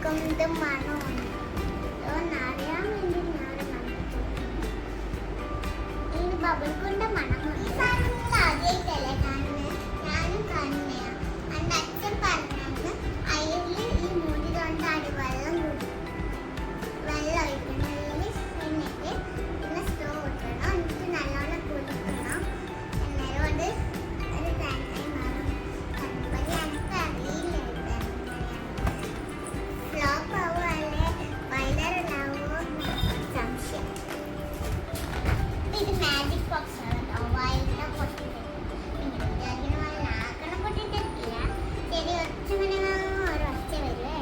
ഇത് മണമാണ് അറിയാൻ വേണ്ടി ഞാൻ ബബിൾഗുണ്ട മണമാണ്. ഈ സാധനം നിങ്ങൾ ആദ്യമായിട്ടല്ലേ കാണുന്നത്? ഞാനും കാണുന്നതാണ്. എൻ്റെ അച്ഛൻ പറഞ്ഞത് അതിൽ ഈ മൂടി കൊണ്ടാണ് വെള്ളം ഒഴിക്കണം. എന്നിട്ട് പിന്നെ സ്ട്രോ ഇട്ടണം. എന്നിട്ട് നല്ലോണം കുടിക്കണം. അന്നേരം അത് ഒരു ടൈമായി മാറും. അതുപോലെ എനിക്ക് അറിയില്ല ഫ്ലോപ്പ് ആവോ അല്ലെ വൈലറാവോ സംശയം. ഇത് മാജിക് ബോക്സ് ആണ് കേട്ടോ. വൈല പൊട്ടിട്ട് ആക്കണം പൊട്ടിട്ടില്ല. ചെറിയ ഒച്ച ഒരൊച്ച വരുവേ.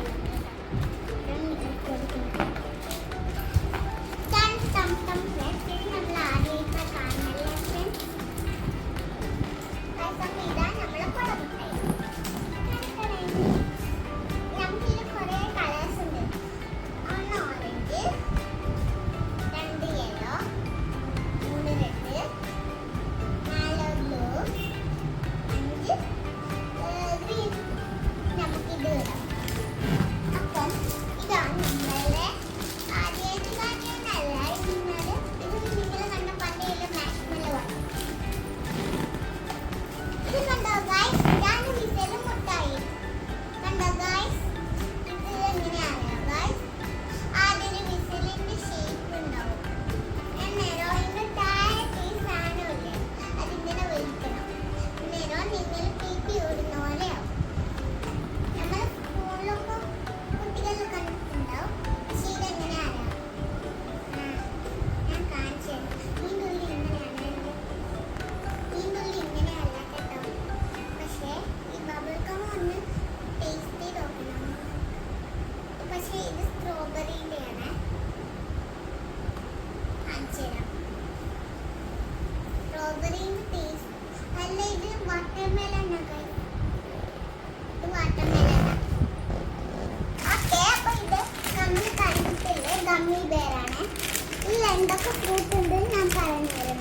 എന്തൊക്കെ ഫ്രൂട്ട് ഉണ്ട് ഞാൻ പറഞ്ഞു തരാം.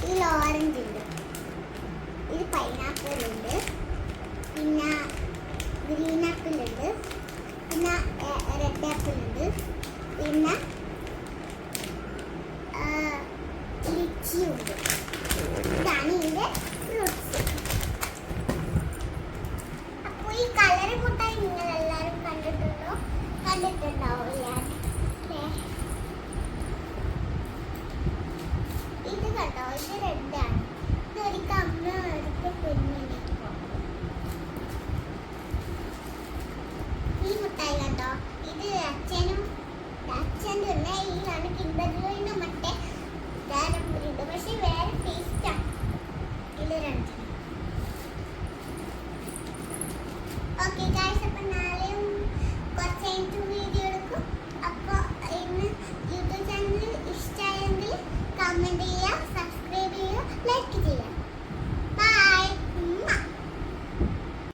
ഇതിൽ ഓറഞ്ച് ഉണ്ട്, ഇത് പൈനാപ്പിൾ ഉണ്ട്, പിന്നെ ഗ്രീൻ ആപ്പിൾ ഉണ്ട്, പിന്നെ റെഡ് ആപ്പിൾ ഉണ്ട്, പിന്നെ ലിച്ചി ഉണ്ട്. ഇതാണ് ഇതിൻ്റെ ഫ്രൂട്ട്സ്. അപ്പോൾ ഈ കളർ മുട്ടായി നിങ്ങൾ എല്ലാവരും കണ്ടിട്ടുണ്ടാവില്ല. ഇത് കണ്ടോ, ഇത് റെഡാണ്. ഇതൊരിക്കൽ അമ്മ എടുത്ത് കുഞ്ഞിനിപ്പോ ഈ മുട്ടായി കണ്ടോ, ഇത് അച്ഛൻ്റെ തന്നെ. ഈ കിണ്ടറിൻ്റെ മറ്റേ ഉണ്ട്, പക്ഷെ വേറെ ടേസ്റ്റാണ്. ഇത് രണ്ടും ഓക്കെ.